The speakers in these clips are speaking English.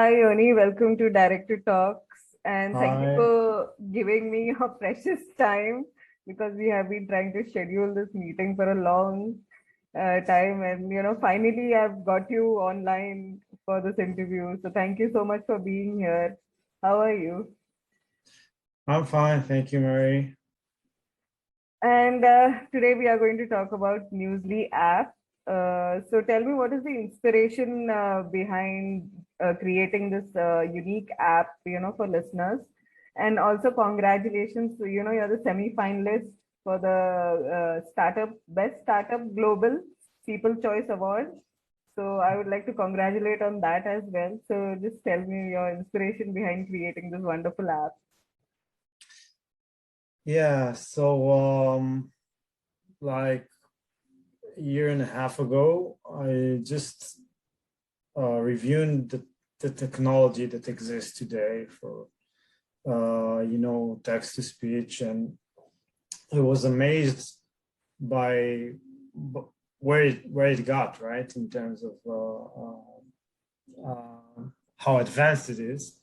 Hi, Yoni. Welcome to Director Talks. And thank you Hi, for giving me your precious time because we have been trying to schedule this meeting for a long time. And, finally, I've got you online for this interview. So thank you so much for being here. How are you? I'm fine. Thank you, Mary. And today we are going to talk about Newsly app. So tell me, what is the inspiration behind creating this unique app, for listeners? And also congratulations, you're the semi-finalist for the Best Startup Global People Choice Award. So I would like to congratulate on that as well. So just tell me your inspiration behind creating this wonderful app. Yeah, like a year and a half ago, I just reviewed the technology that exists today for text to speech, and I was amazed by where it got, right, in terms of how advanced it is,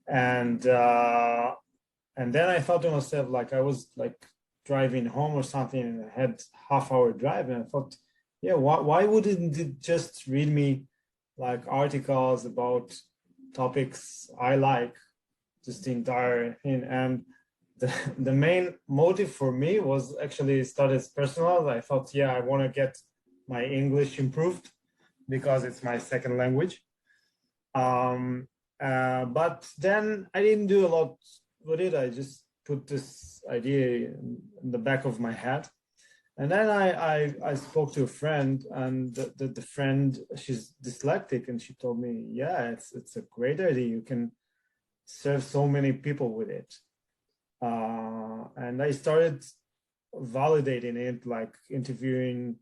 and then I thought to myself, like I was like driving home or something, and I had half-hour drive, and I thought, yeah, why wouldn't it just read me like articles about topics I like, just the entire thing? And the main motive for me was actually started as personal. I thought, yeah, I want to get my English improved because it's my second language. But then I didn't do a lot with it. I just put this idea in the back of my head. And then I spoke to a friend, and the friend, she's dyslexic, and she told me, yeah, it's a great idea. You can serve so many people with it. And I started validating it, like interviewing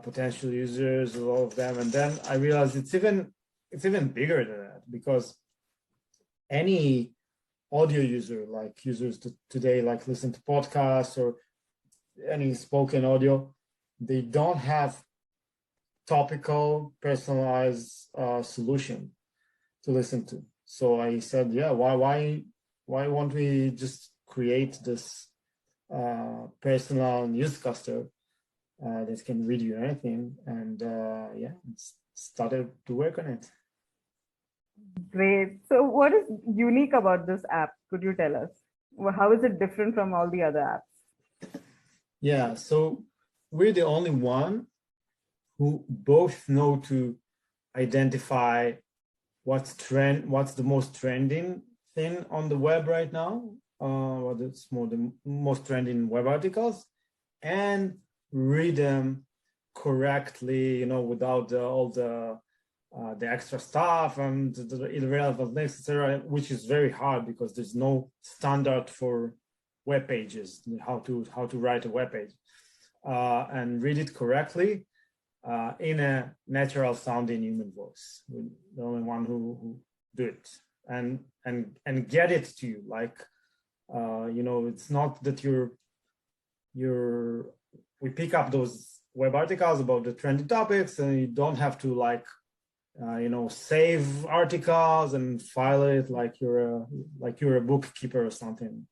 potential users, all of them. And then I realized it's even bigger than that, because any audio user, like users today, like listen to podcasts or any spoken audio, they don't have topical, personalized solution to listen to. So I said, yeah, why won't we just create this personal newscaster that can read you anything? And yeah, started to work on it. Great. So, what is unique about this app? Could you tell us? How is it different from all the other apps? Yeah, so we're the only one who both know to identify what's the most trending thing on the web right now, the most trending web articles, and read them correctly, without all the extra stuff and the irrelevant links, etc., which is very hard because there's no standard for web pages, how to write a web page, and read it correctly in a natural sounding human voice. We're the only one who do it, and get it to you. Like it's not that you're we pick up those web articles about the trendy topics, and you don't have to save articles and file it like you're a bookkeeper or something.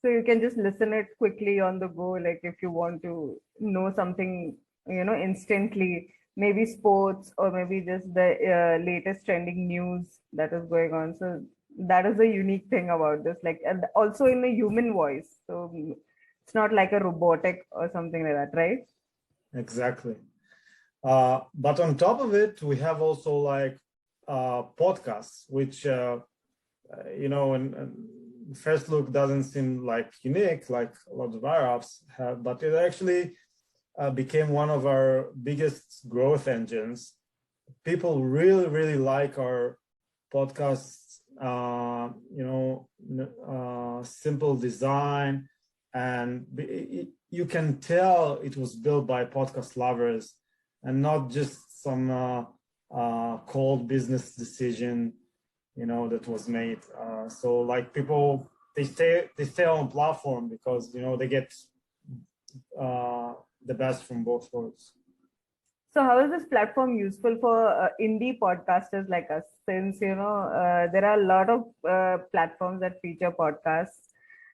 So you can just listen it quickly on the go, like if you want to know something, instantly, maybe sports or maybe just the latest trending news that is going on. So that is the unique thing about this, like, and also in a human voice. So it's not like a robotic or something like that, right? Exactly. But on top of it, we have also like podcasts, which and first look doesn't seem like unique, like a lot of our apps have, but it actually became one of our biggest growth engines. People really, really like our podcasts, simple design, and you can tell it was built by podcast lovers and not just some cold business decision that was made. So like people, they stay on platform because they get the best from both worlds. So how is this platform useful for indie podcasters like us? Since there are a lot of platforms that feature podcasts,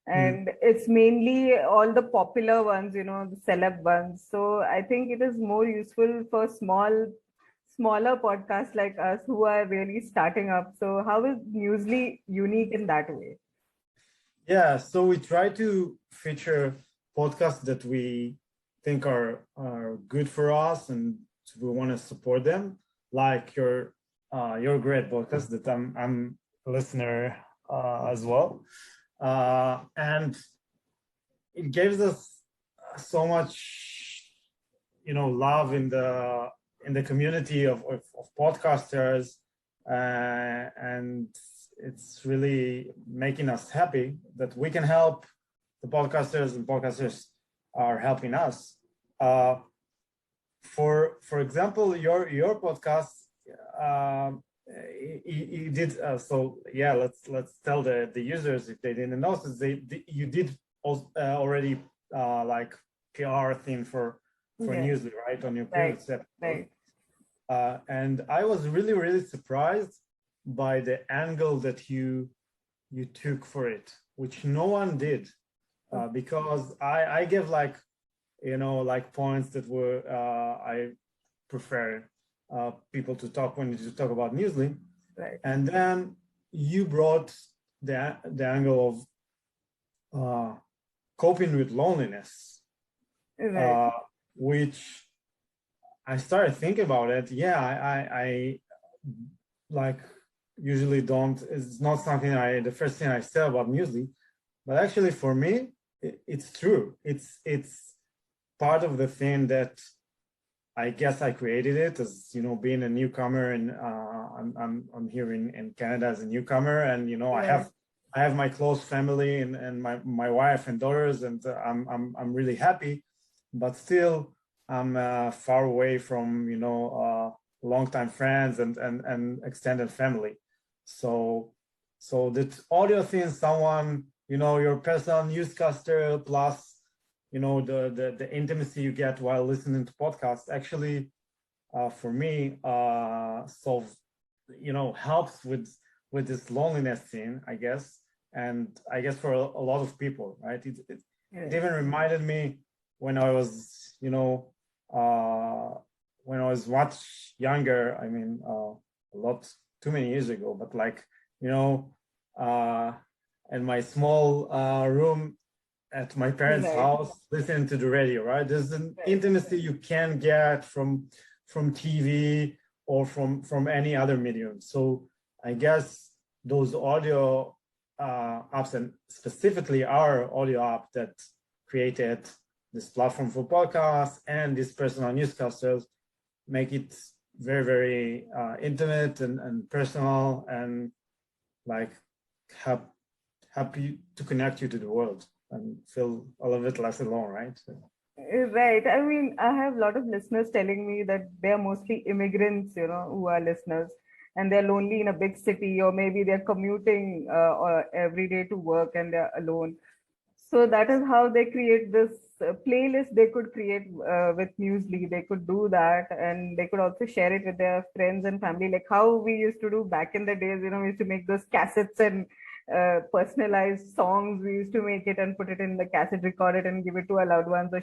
Mm. and it's mainly all the popular ones, the celeb ones. So I think it is more useful for smaller podcasts like us who are really starting up. So how is Newsly unique in that way? Yeah, so we try to feature podcasts that we think are good for us and we want to support them, like your great podcast that I'm a listener as well. And it gives us so much, love in the community of podcasters, and it's really making us happy that we can help the podcasters and podcasters are helping us. Uh, for example, your podcast, you did so. Yeah, let's tell the users if they didn't know, since you did already like PR thing for Yes, Newsly, right, on your right, previous episode. right. And I was really surprised by the angle that you took for it, which no one did, because I gave like like points that were I prefer people to talk when you talk about Newsly, Right, and then you brought the angle of coping with loneliness, right, uh, which I started thinking about it. Yeah, I like usually don't. It's not something the first thing I say about Newsly, but actually for me, it's true. It's part of the thing that I guess I created it as being a newcomer, and I'm here in Canada as a newcomer, and right. I have my close family and my wife and daughters, and I'm really happy, but still I'm far away from longtime friends and extended family. So that audio thing, someone your personal newscaster plus the intimacy you get while listening to podcasts actually for me solve helps with this loneliness thing, I guess, and I guess for a lot of people, right? It Right. even reminded me when I was when I was much younger. I mean a lot too many years ago, but like you know uh in my small room at my parents' Right, house listening to the radio, right? There's an right. intimacy you can get from TV or from any other medium. So I guess those audio apps, and specifically our audio app that created this platform for podcasts and these personal newscasters, make it very intimate and personal, and like help happy to connect you to the world and feel a little bit less alone, right? So, Right. I mean, I have a lot of listeners telling me that they're mostly immigrants, who are listeners, and they're lonely in a big city, or maybe they're commuting or every day to work and they're alone. So that is how they create this playlist they could create with Newsly. They could do that, and they could also share it with their friends and family, like how we used to do back in the days. We used to make those cassettes and personalized songs. We used to make it and put it in the cassette, record it, and give it to our loved ones, or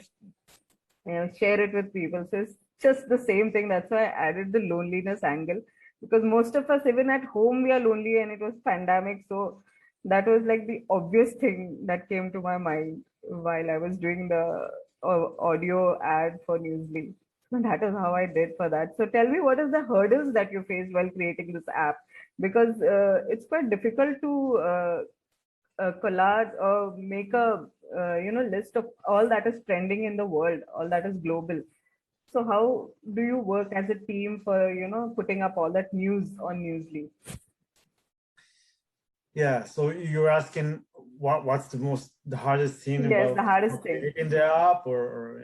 share it with people. So it's just the same thing. That's why I added the loneliness angle, because most of us, even at home, we are lonely, and it was pandemic. So that was like the obvious thing that came to my mind while I was doing the audio ad for Newsly. So that is how I did for that. So tell me, what is the hurdles that you faced while creating this app? Because it's quite difficult to collage or make a list of all that is trending in the world, all that is global. So how do you work as a team for putting up all that news on Newsly? yeah. So you're asking what's the hardest thing Yes, the about hardest thing. creating the app, or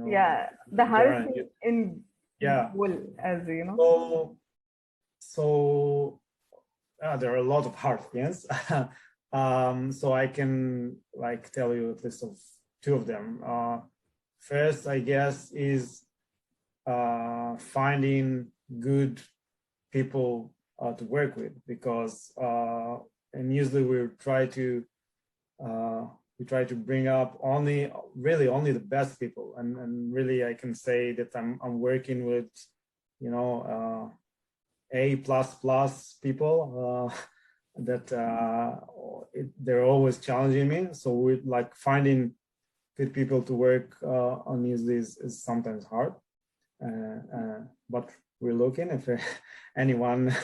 Yeah, the in general? hardest thing in Yeah. whole, as you know. So so there are a lot of hard things. So I can like tell you at least of two of them. First, I guess, is finding good people to work with, because and usually we try to bring up only the best people, and really I can say that I'm working with A++ people that they're always challenging me. So we're like finding good people to work on Newsly is sometimes hard, but we're looking. If anyone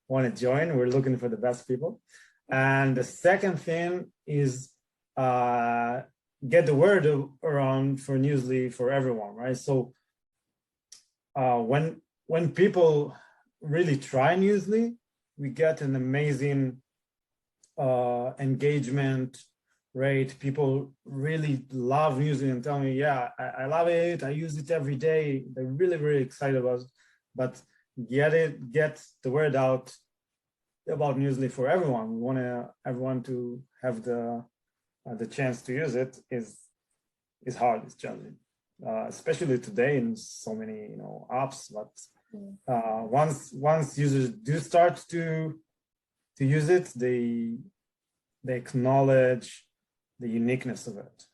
want to join, we're looking for the best people. And the second thing is get the word around for Newsly for everyone, right? So when people really try Newsly, we get an amazing engagement rate. People really love Newsly and tell me, yeah, I love it. I use it every day. They're really, really excited about it. But get the word out about Newsly for everyone. We want everyone to have the chance to use it. Is hard. It's challenging, especially today in so many apps. But once users do start to use it, they acknowledge the uniqueness of it.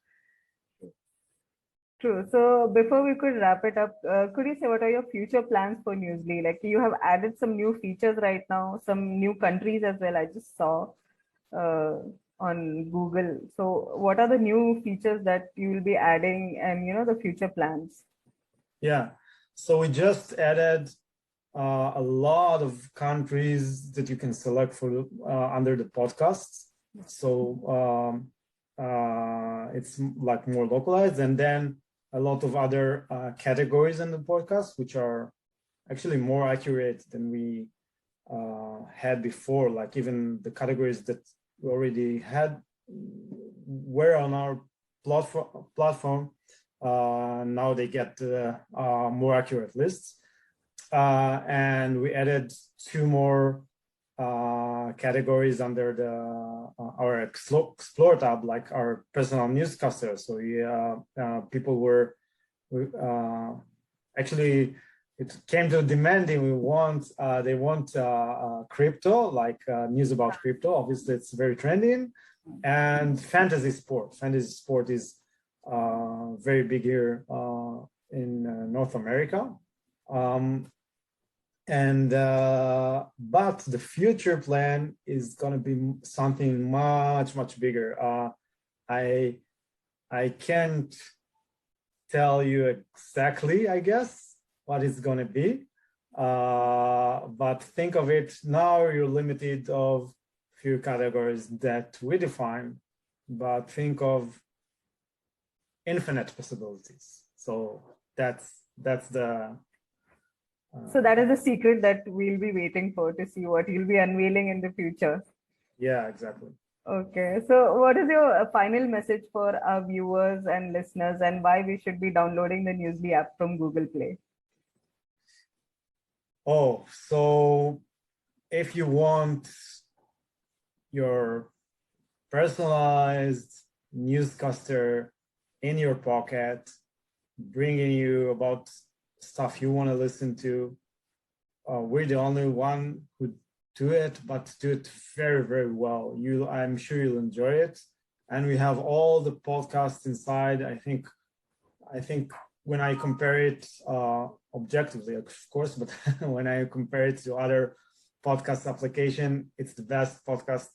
True. So before we could wrap it up, could you say what are your future plans for Newsly? Like you have added some new features right now, some new countries as well. I just saw on Google. So what are the new features that you will be adding, and the future plans? Yeah. So we just added a lot of countries that you can select for under the podcasts. So it's like more localized, and then a lot of other categories in the podcast, which are actually more accurate than we had before. Like even the categories that we already had were on our platform. Now they get more accurate lists. And we added 2 more categories under our explore tab, like our personal newscaster. So people were actually, it came to demanding. They want crypto, like news about crypto. Obviously, it's very trending, and fantasy sport. Fantasy sport is very big here in North America. But the future plan is going to be something much bigger. I can't tell you exactly, I guess, what it's going to be. But think of it now, you're limited of few categories that we define, but think of infinite possibilities. So that's the So that is the secret that we'll be waiting for, to see what you'll be unveiling in the future. Yeah, exactly. Okay. So what is your final message for our viewers and listeners, and why we should be downloading the Newsly app from Google Play? Oh, so if you want your personalized newscaster in your pocket, bringing you about stuff you want to listen to, we're the only one who do it, but do it very well. I'm sure you'll enjoy it. And we have all the podcasts inside. I think when I compare it objectively, of course, but when I compare it to other podcast application, it's the best podcast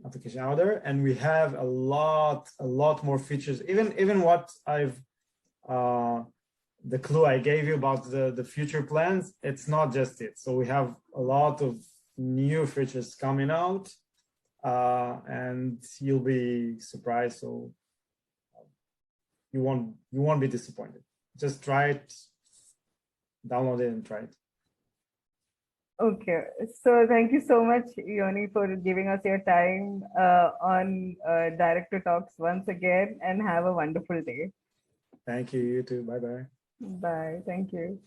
application out there. And we have a lot more features. Even what I've the clue I gave you about the future plans, it's not just it. So we have a lot of new features coming out, and you'll be surprised. So you won't be disappointed. Just try it, download it, and try it. Okay, so thank you so much, Yoni, for giving us your time on Direct to Talks once again, and have a wonderful day. Thank you. You too. Bye bye. Bye. Thank you.